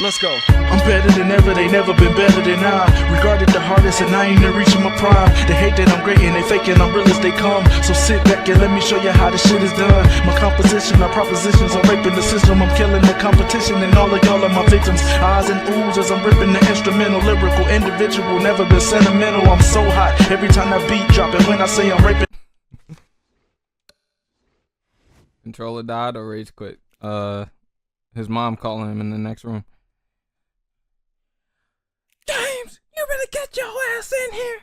Let's go. I'm better than ever, they never been better than I. Regarded the hardest and I ain't even reaching my prime. They hate that I'm great and they faking I'm real as they come. So sit back and let me show you how this shit is done. My composition, my propositions, I'm raping the system. I'm killing the competition and all of y'all are my victims. Eyes and oohs as I'm ripping the instrumental. Lyrical, individual, never been sentimental. I'm so hot every time that beat drop. And when I say I'm raping. Controller died or rage quit. His mom calling him in the next room. James, you better get your ass in here.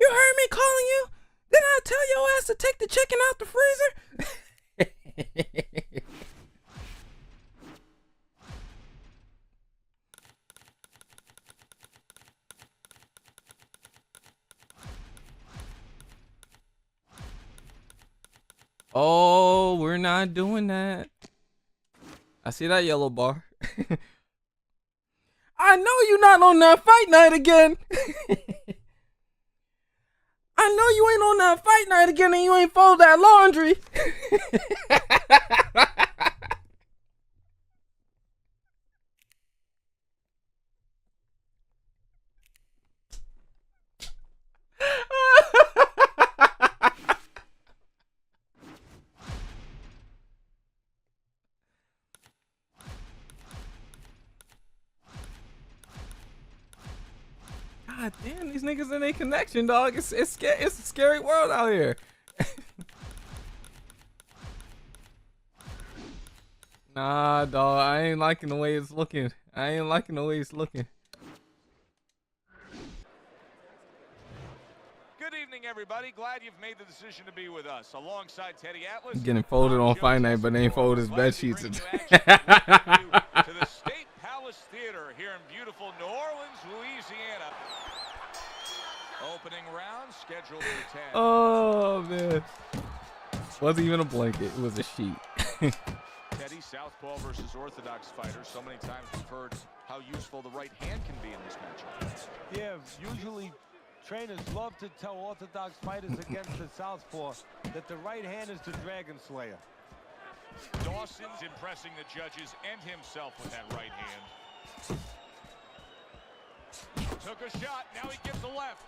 You heard me calling you? Did I tell your ass to take the chicken out the freezer? Oh, we're not doing that. I see that yellow bar. I know you're not on that fight night again. I know you ain't on that fight night again and you ain't fold that laundry. God damn, these niggas in a connection, dog. It's a scary world out here. Nah, dog. I ain't liking the way it's looking. Good evening, everybody. Glad you've made the decision to be with us. Alongside Teddy Atlas, Getting folded on fight night, but they ain't folded his bed sheets. to the State Palace Theater here in beautiful New Orleans, Louisiana. Opening round scheduled for 10. Oh man, wasn't even a blanket; it was a sheet. Teddy, southpaw versus orthodox fighter. So many times we've heard how useful the right hand can be in this matchup. Yeah, usually trainers love to tell orthodox fighters against the southpaw that the right hand is the dragon slayer. Dawson's impressing the judges and himself with that right hand. Took a shot, now he gives the left.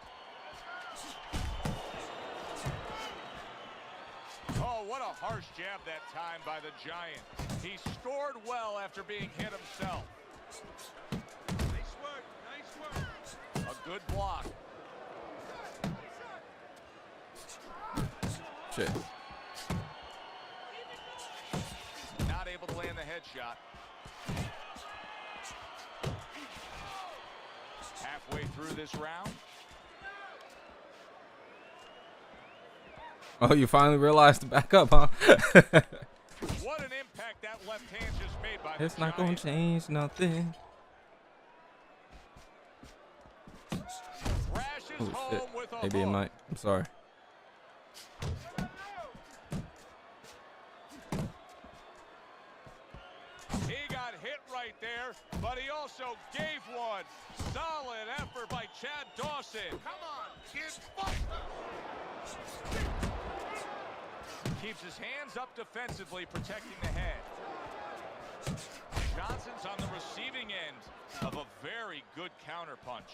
Oh, what a harsh jab that time by the Giant. He scored well after being hit himself. Nice work, nice work. A good block. Shit. Not able to land the headshot. Halfway through this round. Oh, you finally realized to back up, huh? What an impact that left hand just made by It's the not gonna Giant. change nothing. Crashes Oh shit. home with a Maybe it hook. might. I'm sorry. He got hit right there, but he also gave one. Solid effort by Chad Dawson. Come on, kid, fight! Keeps his hands up defensively, protecting the head. Johnson's on the receiving end of a very good counterpunch.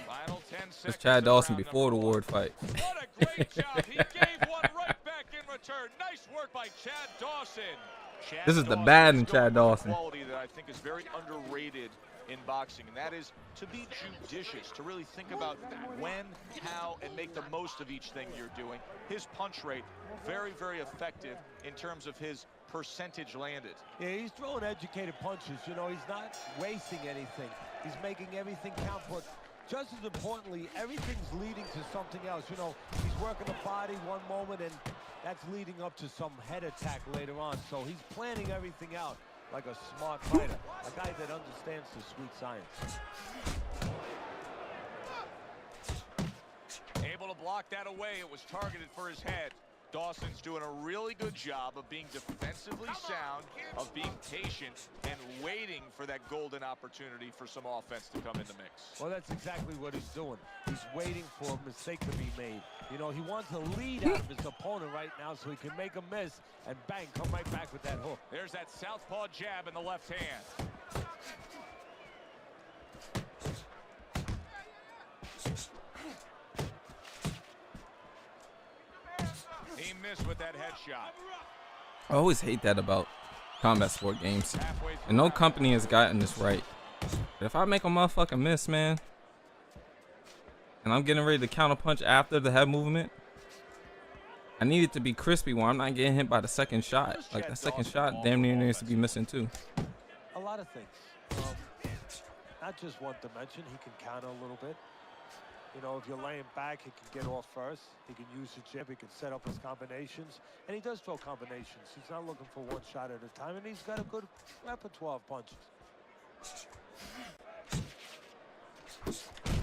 Final 10 seconds. It's Chad of Dawson round before the number Ward one. fight. What a great job. He gave one right back in return. Nice work by Chad Dawson. Chad This is the Dawson bad is in going Chad with a Dawson. quality that I think is very underrated in boxing, and that is to be judicious, to really think about when, how, and make the most of each thing you're doing. His punch rate, very, very effective in terms of his percentage landed. Yeah, he's throwing educated punches. You know, he's not wasting anything. He's making everything count, but just as importantly, everything's leading to something else. You know, he's working the body one moment, and that's leading up to some head attack later on. So he's planning everything out like a smart fighter, a guy that understands the sweet science. Able to block that away. It was targeted for his head. Dawson's doing a really good job of being defensively sound, of being patient, and waiting for that golden opportunity for some offense to come in the mix. Well, that's exactly what he's doing. He's waiting for a mistake to be made. You know, he wants a lead out of his opponent right now so he can make a miss and bang, come right back with that hook. There's that southpaw jab in the left hand. He missed with that headshot. I always hate that about combat sport games. And no company has gotten this right. But if I make a motherfucking miss, man, and I'm getting ready to counter punch after the head movement, I need it to be crispy where I'm not getting hit by the second shot. Like that second shot damn near needs to be missing too. A lot of things. Not just one dimension. He can counter a little bit. You know, if you're laying back, he can get off first. He can use the jab. He can set up his combinations. And he does throw combinations. He's not looking for one shot at a time. And he's got a good repertoire of punches.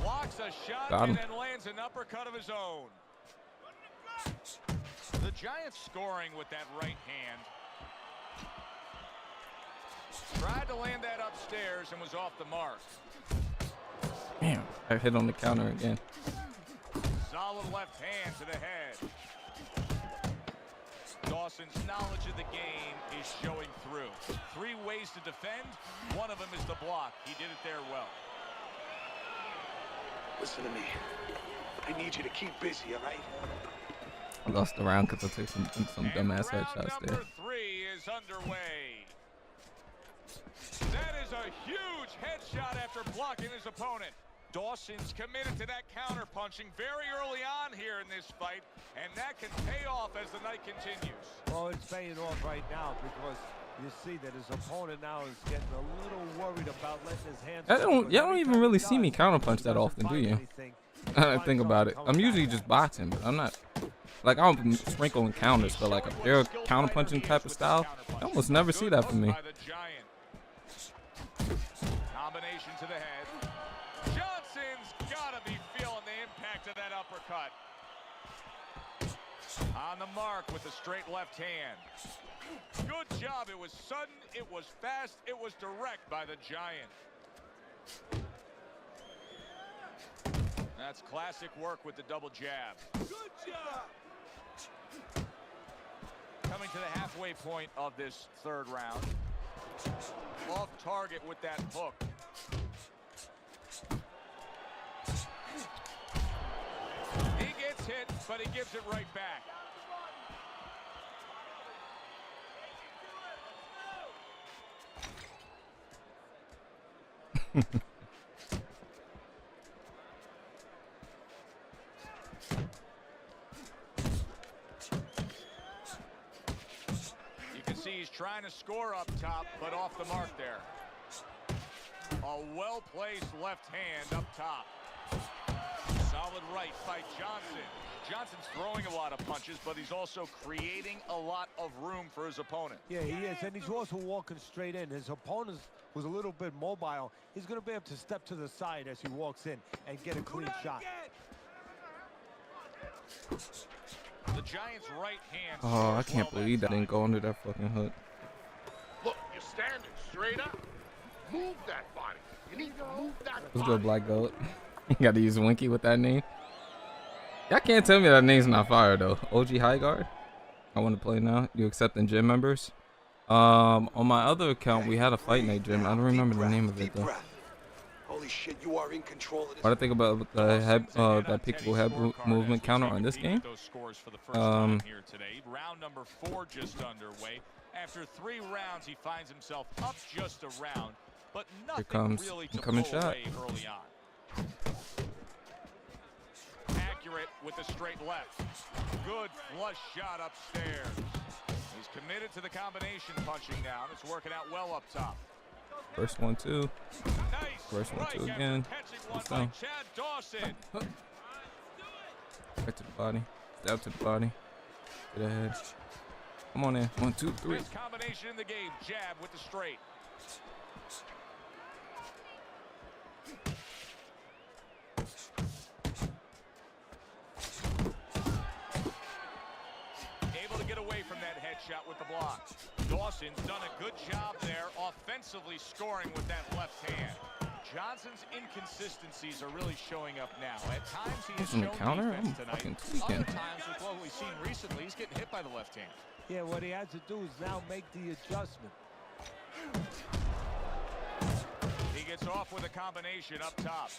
Blocks a shot Got him. and then lands an uppercut of his own. The Giants scoring with that right hand. Tried to land that upstairs and was off the mark. Damn, I hit on the counter again. Solid left hand to the head. Dawson's knowledge of the game is showing through. 3 ways to defend. One of them is the block. He did it there well. Listen to me. I need you to keep busy, all right? I lost the round because I took some And dumbass round headshots number there. 3 is underway. That is a huge headshot after blocking his opponent. Dawson's committed to that counter punching very early on here in this fight, and that can pay off as the night continues. Well, it's paying off right now because you see that his opponent now is getting a little worried about letting his hands. Y'all don't even really see me counter punch that often, do you? I think about it. I'm usually just boxing, but I'm not. Like, I'll sprinkle in counters, but like a pure counter punching type of style, I almost never see that from me. Combination to the head. Johnson's gotta be feeling the impact of that uppercut. On the mark with the straight left hand. Good job. It was sudden, it was fast, it was direct by the Giant. That's classic work with the double jab. Good job. Coming to the halfway point of this third round. Off target with that hook. He gets hit, but he gives it right back. You can see he's trying to score up top, but off the mark there. A well-placed left hand up top. Solid right by Johnson. Johnson's throwing a lot of punches, but he's also creating a lot of room for his opponent. Yeah, he is, and he's also walking straight in. His opponent was a little bit mobile. He's going to be able to step to the side as he walks in and get a clean shot. The Giants' right hand. Oh, I can't believe that didn't go under that fucking hook. Look, you're standing straight up. Move that body. You need to move that body. Let's go, Black Goat. You got to use Winky with that name. Y'all can't tell me that name's not fire though. OG Highguard. I want to play now. You accepting gym members? On my other account, we had a fight night gym. I don't remember the name of it though. Holy shit, you are in control of this. What I think about the head, that peekaboo head movement counter on this game. Round number 4 just underway. After 3 rounds, he finds himself up just a round, but nothing comes really to incoming blow shot. away early on. Accurate with the straight left. Good flush shot upstairs. He's committed to the combination punching now. It's working out well up top. First one, two. Nice First one, strike two after again. catching one It's by down. Chad Dawson. Right to the body. Stab to the body. To the head. Come on in. 1, 2, 3. Best combination in the game. Jab with the straight. shot with the block. Dawson's done a good job there offensively scoring with that left hand. Johnson's inconsistencies are really showing up now. At times he has Isn't shown it counter? defense I'm tonight. fucking tweaking. Other times with what we've seen recently, he's getting hit by the left hand. Yeah, what he has to do is now make the adjustment. He gets off with a combination up top.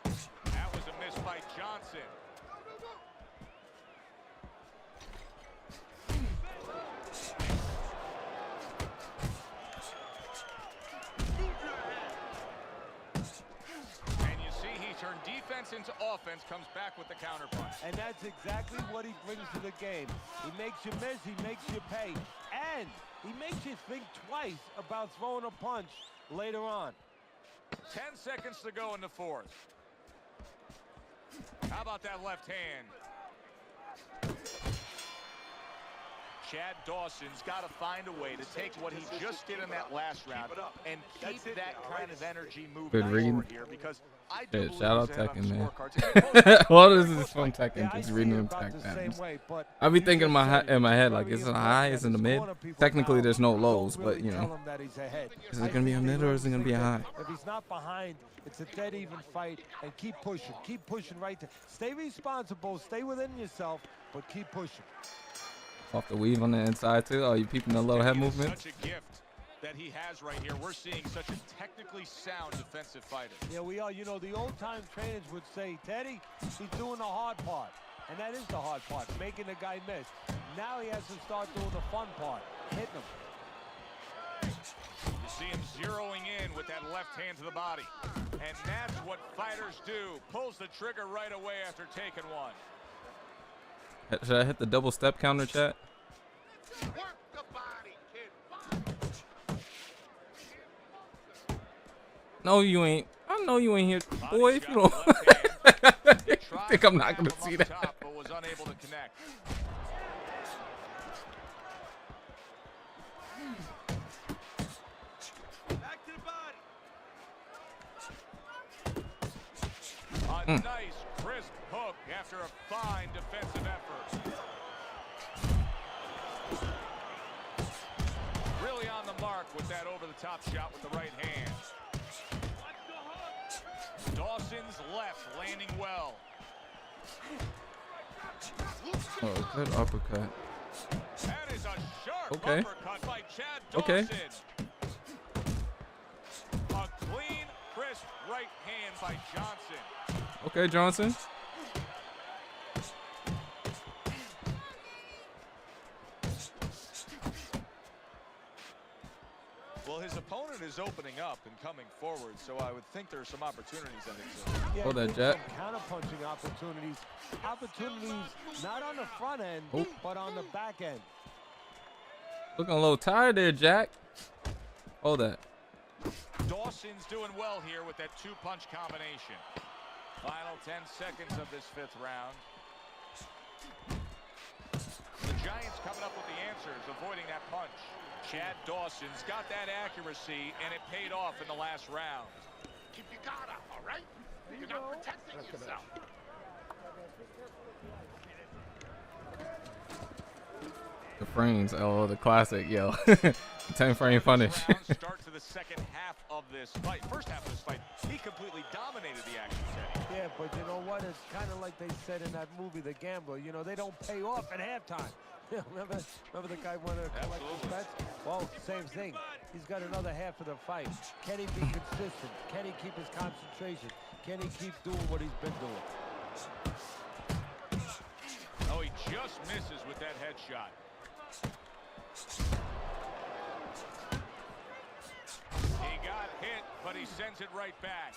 That was a miss by Johnson. And you see he turned defense into offense, comes back with the counterpunch. And that's exactly what he brings to the game. He makes you miss, he makes you pay. And he makes you think twice about throwing a punch later on. 10 seconds to go in the fourth. How about that left hand? Chad Dawson's got to find a way to take what he just did in that last round and keep that kind of energy moving Good read. forward here, because I do Shit, believe shout out he's ahead on Tekken, the man. scorecards. All this is from Tekken, Yeah, I just see reading it them about tech the same patterns. way, but I be you thinking just said in my head, it's like, very is it a important high, that is it in the a mid? lot of people Technically, now there's no don't lows, really but, you tell know. him that he's ahead. Is it I gonna be a think mid they or is it gonna be a think high? that If he's not behind, it's a dead even fight, and keep pushing right there. Stay responsible, stay within yourself, but keep pushing. Off the weave on the inside, too. Oh, you peeping the little head He is movement? Such a gift that he has right here. We're seeing such a technically sound defensive fighter. Yeah, we are. You know, the old-time trainers would say, Teddy, he's doing the hard part. And that is the hard part, making the guy miss. Now he has to start doing the fun part, hitting him. You see him zeroing in with that left hand to the body. And that's what fighters do. Pulls the trigger right away after taking one. Should I hit the double step counter, chat? Work the body, kid. No, you ain't. I know you ain't here, Body boy. If shot you don't. with left hand. You Tried think to I'm not grab gonna him see up that? top, but was unable to connect. Back to the body. A nice, crisp hook after a fine defensive effort. Really on the mark with that over-the-top shot with the right hand. Dawson's left landing well. Oh, good uppercut. That is a sharp Okay. uppercut by Chad Okay. Dawson. A clean, crisp right hand by Johnson. Okay, Johnson. Well, his opponent is opening up and coming forward, so I would think there are some opportunities in it. Yeah, Hold that, there's Jack. some counter-punching opportunities. Opportunities not on the front end, Oh. but on the back end. Looking a little tired there, Jack. Hold that. Dawson's doing well here with that two-punch combination. Final 10 seconds of this fifth round. The Giants coming up with the answers, avoiding that punch. Chad Dawson's got that accuracy, and it paid off in the last round. Keep your guard up, all right? You're not protecting yourself. The frames, oh, the classic, yo. 10 frame punish. Round start to the second half of this fight. First half of this fight, he completely dominated the action setting. Yeah, but you know what? It's kind of like they said in that movie, The Gambler. You know, they don't pay off at halftime. remember the guy wanted to collect his bets? Well, same thing. He's got another half of the fight. Can he be consistent? Can he keep his concentration? Can he keep doing what he's been doing? Oh, he just misses with that headshot. He got hit, but he sends it right back.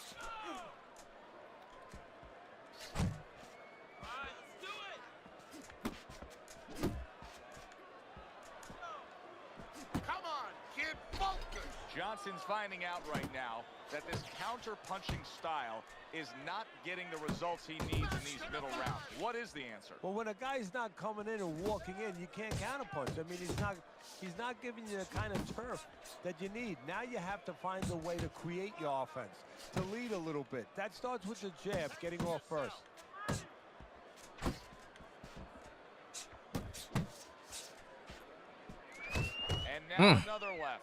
Come on, kid, focus. Johnson's finding out right now that this counter-punching style is not getting the results he needs in these middle rounds. What is the answer? Well, when a guy's not coming in and walking in, you can't counterpunch. I mean, he's not giving you the kind of turf that you need. Now you have to find a way to create your offense, to lead a little bit. That starts with the jab, getting off first. And now another left.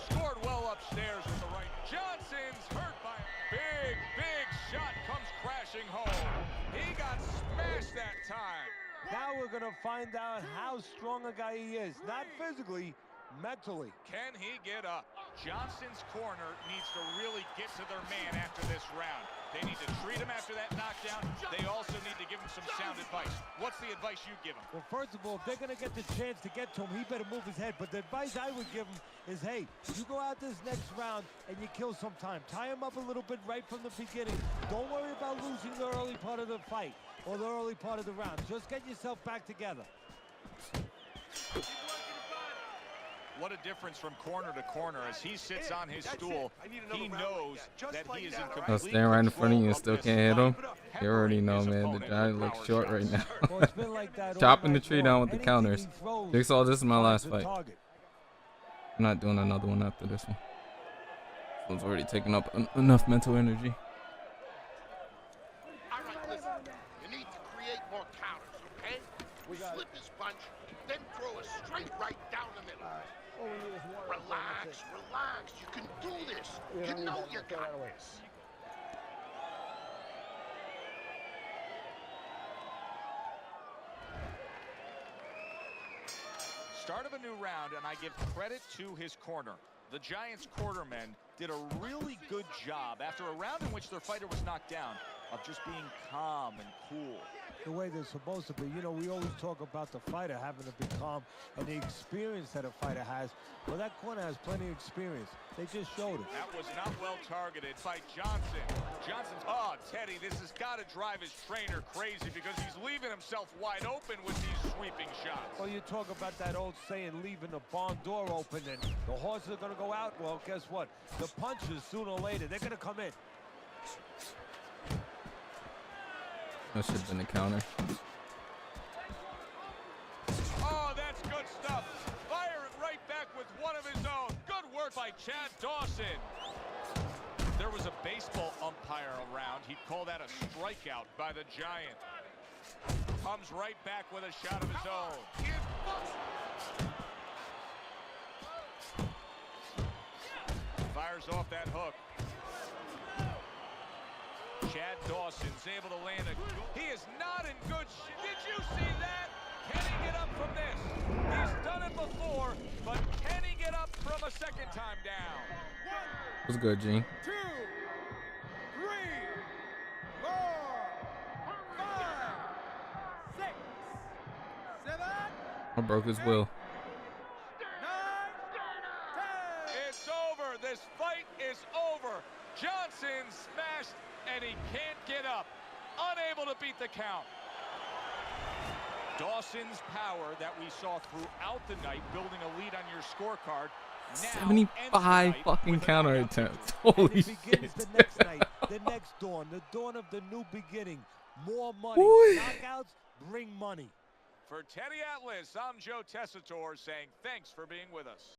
Scored well upstairs with the right. Johnson's hurt by a big shot comes crashing home. He got smashed that time. Now we're going to find out how strong a guy he is. Not physically, mentally. Can he get up? Johnson's corner needs to really get to their man after this round. They need to treat him after that knockdown. They also need to give him some sound advice. What's the advice you give him? Well, first of all, if they're going to get the chance to get to him, he better move his head. But the advice I would give him is, hey, you go out this next round and you kill some time. Tie him up a little bit right from the beginning. Don't worry about losing the early part of the fight or the early part of the round. Just get yourself back together. What a difference from corner to corner as he sits on his stool. He knows that he is in complete I'll stand right in front of you and still control can't hit him. of You already know, his man. The opponent giant with looks power short shots. right now. Well, it's been like that all Chopping the night tree long. down with the Anything counters. he throws Jigsaw, this is my last finds a fight. target. I'm not doing another one after this one. This one's already taken up enough mental energy. All right, listen. You need to create more counters, okay? Slip his punch, then throw a straight right down the middle. Relax. You can do this. You know you got this. Start of a new round, and I give credit to his corner. The Giants' cornermen did a really good job after a round in which their fighter was knocked down of just being calm and cool. The way they're supposed to be. You know, we always talk about the fighter having to be calm and the experience that a fighter has. Well, that corner has plenty of experience. They just showed it. That was not well targeted by Johnson. Teddy, this has got to drive his trainer crazy because he's leaving himself wide open with these sweeping shots. Well, you talk about that old saying, leaving the barn door open and the horses are going to go out. Well, guess what? The punches, sooner or later, they're going to come in. That should have been a counter. Oh, that's good stuff. Firing right back with one of his own. Good work by Chad Dawson. There was a baseball umpire around. He'd call that a strikeout by the Giant. Comes right back with a shot of his own. Fires off that hook. Chad Dawson's able to land a... He is not in good shape. Did you see that? Can he get up from this? He's done it before, but can he get up from a second time down? What's good, Gene? 2, 3, 4, 5, 6, 7, I broke his will. 9, 10. It's over. This fight is over. Johnson smashed, and he can't get up. Unable to beat the count. Dawson's power that we saw throughout the night, building a lead on your scorecard. Now 75 fucking counter attempts. Holy And it begins shit. the next night, the next dawn, the dawn of the new beginning. More money. Ooh. Knockouts bring money. For Teddy Atlas, I'm Joe Tessitore saying thanks for being with us.